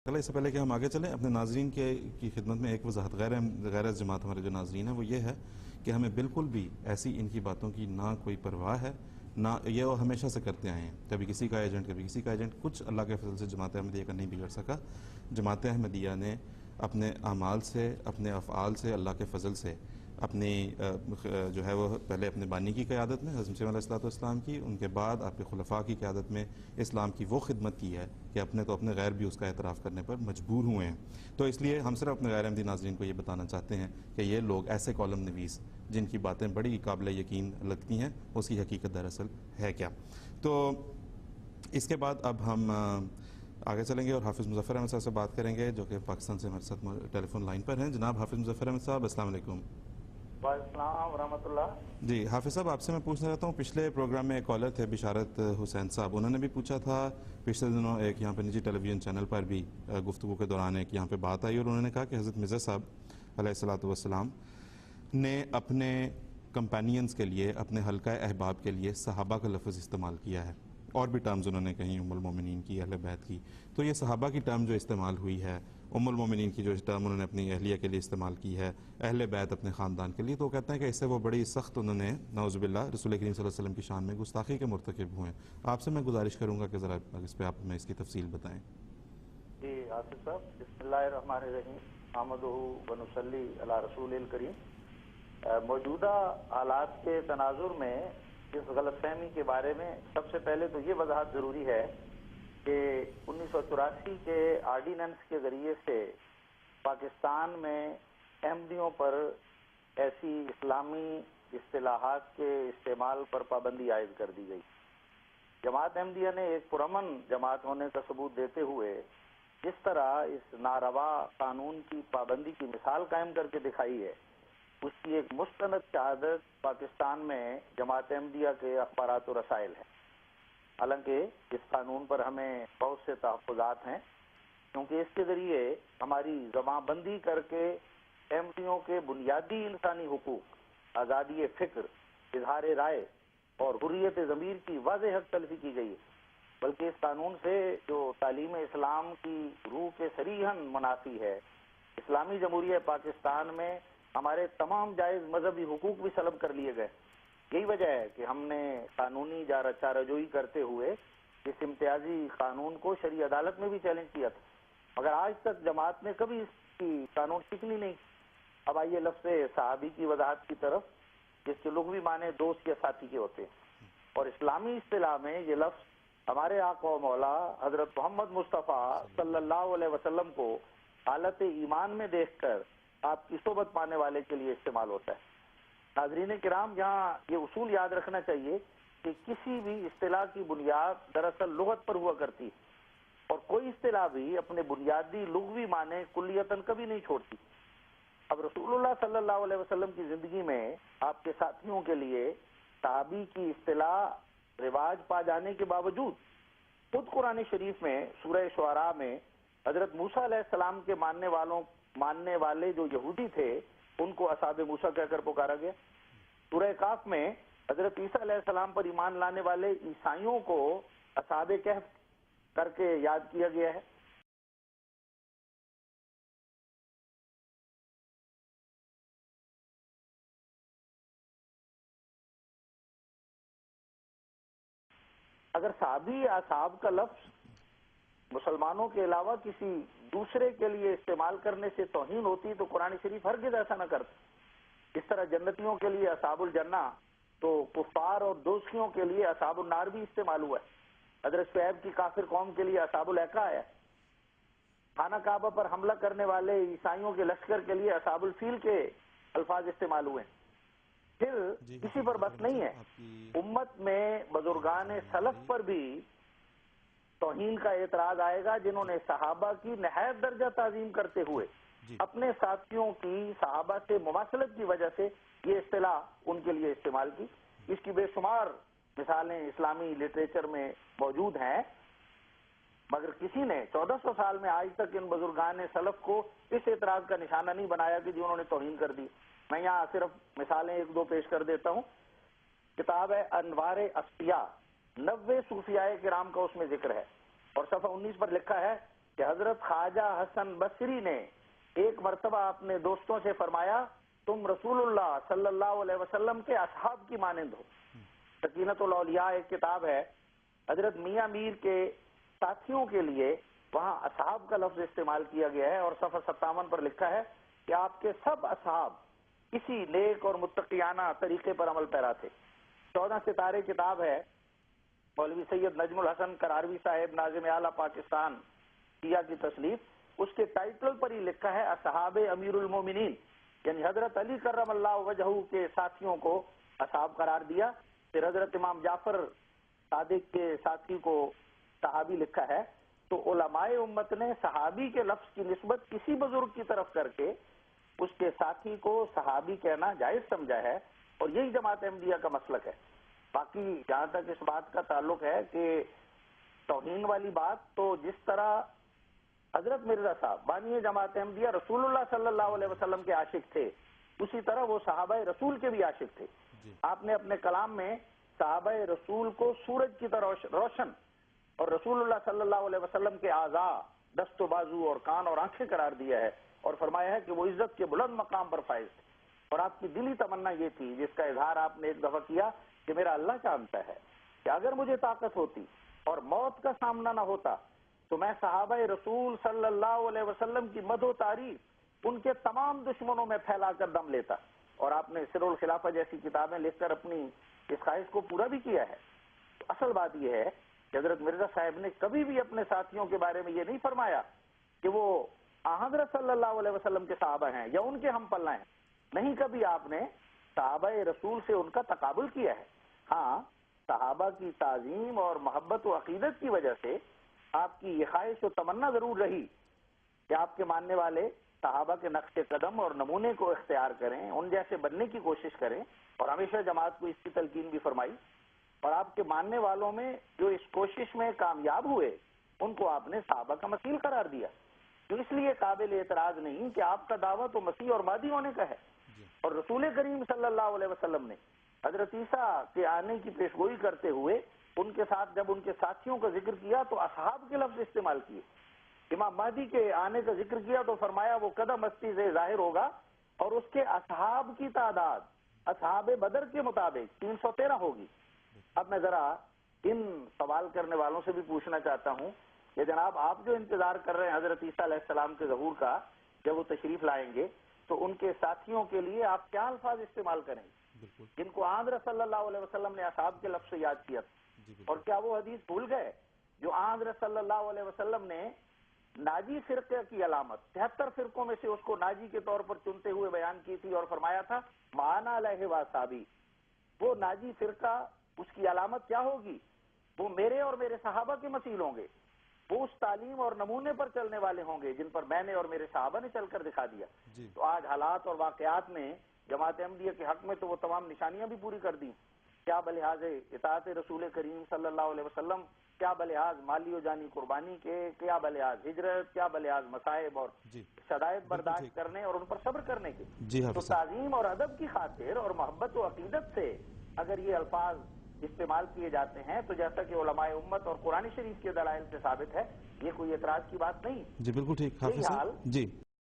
चलो इससे पहले कि हम आगे चलें अपने नाजरीन की खिदमत में एक वजाहत गैर जमात हमारे जो नाजरीन है वो ये है कि हमें बिल्कुल भी ऐसी इनकी बातों की ना कोई परवाह है ना ये वो हमेशा से करते आए हैं। कभी किसी का एजेंट कभी किसी का एजेंट, कुछ अल्लाह के फजल से जमात अहमदिया का नहीं बिगड़ सका। जमात अहमदिया ने अपने अमाल से अपने अफ़आल से अल्लाह के फजल से अपनी जो है वो पहले अपने बानी की क़यादत में हज़रत मसीह अलैहिस्सलाम की, उनके बाद आपके खुलफा की क़यादत में इस्लाम की वो खिदमत की है कि अपने तो अपने गैर भी उसका एतराफ़ करने पर मजबूर हुए हैं। तो इसलिए हम सिर्फ अपने गैर अहमदी नाज़रीन को ये बताना चाहते हैं कि ये लोग ऐसे कॉलम नवीस जिनकी बातें बड़ी काबिल यकीन लगती हैं, उसकी हकीकत दरअसल है क्या। तो इसके बाद अब हम आगे चलेंगे और हाफिज़ मुज़फ़्फ़र अहमद साहब से बात करेंगे जो कि पाकिस्तान से हमारे साथ टेलीफोन लाइन पर हैं। जनाब हाफिज़ मुज़फ़्फ़र अहमद साहब, अस्सलाम वालेकुम। वालेकुम रहमतुल्लाह। जी हाफिज़ साहब, आपसे मैं पूछना चाहता हूँ, पिछले प्रोग्राम में एक कॉलर थे बिशारत हुसैन साहब, उन्होंने भी पूछा था पिछले दिनों एक यहाँ पे निजी टेलीविज़न चैनल पर भी गुफ्तगू के दौरान एक यहाँ पे बात आई और उन्होंने कहा कि हज़रत मिर्ज़ा साहब अलैहिस्सलातु वस्सलाम ने अपने कंपेनियंस के लिए, अपने हल्का अहबाब के लिए सहाबा का लफ्ज़ इस्तेमाल किया है और भी टर्म्स उन्होंने कहीं उम्मुल मोमिनीन की, अहले बैत की। तो ये सहाबा की टर्म जो इस्तेमाल हुई है, उम्मुल मोमिनीन की जो टर्म उन्होंने अपनी अहलिया के लिए इस्तेमाल की है, अहले बैत अपने ख़ानदान के लिए, तो कहते हैं कि इससे वो बड़ी सख्त उन्होंने नौज़ुबिल्लाह रसूल करीम सल्लल्लाहु अलैहि वसल्लम की शान में गुस्ताखी के मुर्तकिब हुए हैं। आपसे मैं गुजारिश करूँगा कि ज़रा इस पर आप हमें इसकी तफसील बताएँ। जी आसिफ साहब, बिस्मिल्लाहिर्रहमानिर्रहीम, अहमदुहु व नुसल्ली अला रसूलिल करीम। मौजूदा हालात के तनाजुर में इस गलतफहमी के बारे में सबसे पहले तो ये वजाहत ज़रूरी है कि 1984 के आर्डीनेंस के ज़रिए से पाकिस्तान में अहमदियों पर ऐसी इस्लामी इस्तिलाहात के इस्तेमाल पर पाबंदी आयद कर दी गई। जमात अहमदिया ने एक पुरअमन जमात होने का सबूत देते हुए जिस तरह इस नारवा कानून की पाबंदी की मिसाल कायम करके दिखाई है, उसकी एक मुस्तनद शहादत पाकिस्तान में जमात अहमदिया के अखबारात और रसाइल है। हालांकि इस कानून पर हमें बहुत से तहफ़्फ़ुज़ात हैं, क्योंकि इसके ज़रिए हमारी ज़बानबंदी करके अहमदियों के बुनियादी इंसानी हुकूक, आज़ादी फ़िक्र, इज़हार राय और हुर्रियत ज़मीर की वाज़ेह हक़ तलफ़ी की गई है। बल्कि इस कानून से जो तालीम इस्लाम की रूह के सरीहन मुनाफी है, इस्लामी जमहूरिया पाकिस्तान में हमारे तमाम जायज़ मजहबी हुकूक भी सलब कर लिए गए। यही वजह है कि हमने कानूनी चाराजोई करते हुए इस इम्तियाजी कानून को शरई अदालत में भी चैलेंज किया था, मगर आज तक जमात ने कभी इसकी कानून शिकनी नहीं। अब आइए लफ्ज़ सहाबी की वजाहत की तरफ, जिसके लुग़वी माने दोस्त या साथी के होते हैं, और इस्लामी इस्तिलाह में ये लफ्ज़ हमारे आका व मौला हजरत मोहम्मद मुस्तफ़ा सल्लल्लाहु अलैहि वसल्लम को हालत ईमान में देखकर आपकी सोबत पाने वाले के लिए इस्तेमाल होता है। नाज़रीन किराम, यहाँ ये उसूल याद रखना चाहिए कि किसी भी इस्तिलाह की बुनियाद दरअसल लुगत पर हुआ करती है, और कोई इस्तिलाह भी अपने बुनियादी लुग़वी माने कुल्लियतन कभी नहीं छोड़ती। अब रसूलुल्लाह सल्लल्लाहु अलैहि वसल्लम की जिंदगी में आपके साथियों के लिए सहाबी की इस्तिलाह रिवाज पा जाने के बावजूद खुद कुरान शरीफ में सूरह शुअरा में हजरत मूसा अलैहिस्सलाम के मानने वाले जो यहूदी थे उनको असहाबे मूसा कहकर पुकारा गया। सूरह काफ में हजरत ईसा अलैहिस्सलाम पर ईमान लाने वाले ईसाइयों को असहाबे कहफ करके याद किया गया है। अगर सहाबी या असहाब का लफ्ज मुसलमानों के अलावा किसी दूसरे के लिए इस्तेमाल करने से तौहीन होती तो कुरान शरीफ हरगिज़ ऐसा न करता। इस तरह जन्नतियों के लिए असहाबुल जन्ना तो कुफार और दोस्तियों के लिए असहाबुल नार भी इस्तेमाल हुआ है। हजरत शुएब की काफिर कौम के लिए असहाबुल ऐका है। खाना काबा पर हमला करने वाले ईसाइयों के लश्कर के लिए असहाबुल फील के अल्फाज इस्तेमाल हुए। फिर किसी पर बस नहीं है, उम्मत में बुजुर्गान सलफ पर भी तौहीन का एतराज आएगा, जिन्होंने सहाबा की नहायत दर्जा ताजीम करते हुए अपने साथियों की सहाबा से मुमासलत की वजह से ये इस्तिलाह उनके लिए इस्तेमाल की। इसकी बेशुमार मिसालें इस्लामी लिटरेचर में मौजूद हैं, मगर किसी ने 1400 साल में आज तक इन बुजुर्गान सलफ को इस एतराज का निशाना नहीं बनाया कि जिन्होंने तौहीन कर दी। मैं यहाँ सिर्फ मिसालें एक दो पेश कर देता हूँ। किताब है अनवार अस्फिया, 90 सूफियाए किराम का उसमें जिक्र है, और सफ़ा 19 पर लिखा है کہ حضرت خواجہ حسن بصری نے ایک مرتبہ اپنے دوستوں سے فرمایا تم رسول اللہ صلی اللہ علیہ وسلم کے اصحاب کی مانند ہو. سکینت الاولیاء ایک کتاب ہے، حضرت میاں میر کے ساتھیوں کے لیے وہاں اصحاب کا لفظ استعمال کیا گیا ہے، اور صفحہ 57 پر لکھا ہے کہ آپ کے سب اصحاب اسی نیک اور متقیانہ طریقے پر عمل پیرا تھے. 14 ستارے کتاب ہے، مولوی سید نجم الحسن کراروی صاحب ناظم اعلیٰ پاکستان شیعہ کی تصنیف، اس کے ٹائٹل پر ہی لکھا ہے اصحاب امیر المومنین، یعنی حضرت علی کرم اللہ وجہہ کے ساتھیوں کو اصحاب قرار دیا. پھر حضرت امام جعفر صادق کے ساتھی کو صحابی لکھا ہے. تو علماء امت نے صحابی کے لفظ کی نسبت کسی بزرگ کی طرف کر کے اس کے ساتھی کو صحابی کہنا جائز سمجھا ہے، اور یہی جماعت احمدیہ کا مسلک ہے. باقی جہاں تک اس بات کا تعلق ہے کہ توہین والی بات، تو جس طرح حضرت مرزا صاحب بانی جماعت احمدیہ رسول اللہ صلی اللہ علیہ وسلم کے عاشق تھے، اسی طرح وہ صحابہ رسول کے بھی عاشق تھے. آپ نے اپنے کلام میں صحابہ رسول کو سورج کی طرح روشن اور رسول اللہ صلی اللہ علیہ وسلم کے اعضاء، دست و بازو اور کان اور آنکھیں قرار دیا ہے، اور فرمایا ہے کہ وہ عزت کے بلند مقام پر فائز تھے. اور آپ کی دلی تمنا یہ تھی، جس کا اظہار آپ نے ایک دفعہ کیا، کہ میرا اللہ جانتا ہے کہ اگر مجھے طاقت ہوتی اور موت کا سامنا نہ ہوتا تو میں صحابہ رسول صلی اللہ علیہ وسلم کی مدح و تعریف ان کے تمام دشمنوں میں پھیلا کر دم لیتا. اور آپ نے سر الخلافہ جیسی کتابیں لکھ کر اپنی اس خواہش کو پورا بھی کیا ہے. تو اصل بات یہ ہے کہ حضرت مرزا صاحب نے کبھی بھی اپنے ساتھیوں کے بارے میں یہ نہیں فرمایا کہ وہ حضرت صلی اللہ علیہ وسلم کے صحابہ ہیں یا ان کے ہم پلہ ہیں. نہیں، کبھی آپ نے صحابہ رسول سے ان کا تقابل کیا ہے. ہاں، صحابہ کی تعظیم اور محبت و عقیدت کی وجہ سے آپ کی یہ خواہش و تمنا ضرور رہی کہ آپ کے ماننے والے صحابہ کے نقش قدم اور نمونے کو اختیار کریں، ان جیسے بننے کی کوشش کریں، اور ہمیشہ جماعت کو اس کی تلقین بھی فرمائی. اور آپ کے ماننے والوں میں جو اس کوشش میں کامیاب ہوئے ان کو آپ نے صحابہ کا مثیل قرار دیا. تو اس لیے قابل اعتراض نہیں کہ آپ کا دعویٰ تو مسیح اور مہدی ہونے کا ہے. اور رسول کریم صلی اللہ علیہ وسلم نے حضرت عیسیٰ کے آنے کی پیشگوئی کرتے ہوئے ان کے ساتھ جب ان کے ساتھیوں کا ذکر کیا تو اصحاب کے لفظ استعمال کیے. امام مہدی کے آنے کا ذکر کیا تو فرمایا وہ قدم مستی سے ظاہر ہوگا، اور اس کے اصحاب کی تعداد اصحاب بدر کے مطابق 313 ہوگی. اب میں ذرا ان سوال کرنے والوں سے بھی پوچھنا چاہتا ہوں کہ جناب، آپ جو انتظار کر رہے ہیں حضرت عیسیٰ علیہ السلام کے ظہور کا، جب وہ تشریف لائیں گے تو ان کے ساتھیوں کے لیے آپ کیا الفاظ استعمال کریں گے جن کو حضرت صلی اللہ علیہ وسلم نے اصحاب کے لفظ سے یاد کیا؟ اور کیا وہ حدیث بھول گئے جو حضرت صلی اللہ علیہ وسلم نے ناجی فرقے کی علامت 73 فرقوں میں سے اس کو ناجی کے طور پر چنتے ہوئے بیان کی تھی، اور فرمایا تھا معانا علیہ وصحابی. وہ ناجی فرقہ، اس کی علامت کیا ہوگی؟ وہ میرے اور میرے صحابہ کے مثیل ہوں گے. وہ اس تعلیم اور نمونے پر چلنے والے ہوں گے جن پر میں نے اور میرے صحابہ نے چل کر دکھا دیا. تو آج حالات اور واقعات نے جماعت احمدیہ کے حق میں تو وہ تمام نشانیاں بھی پوری کر دی. کیا بلحاظ اطاعت رسول کریم صلی اللہ علیہ وسلم، کیا بلحاظ مالی و جانی قربانی کے، کیا بلحاظ ہجرت، کیا بلحاظ مصائب اور شدائد برداشت کرنے اور ان پر صبر کرنے کے. تو تعظیم اور ادب کی خاطر اور محبت و عقیدت سے اگر یہ الفاظ استعمال کیے جاتے ہیں تو جیسا کہ علماء امت اور قرآن شریف کے دلائل سے ثابت ہے، یہ کوئی اعتراض کی بات نہیں. جی بالکل ٹھیک. حافظ صاحب جی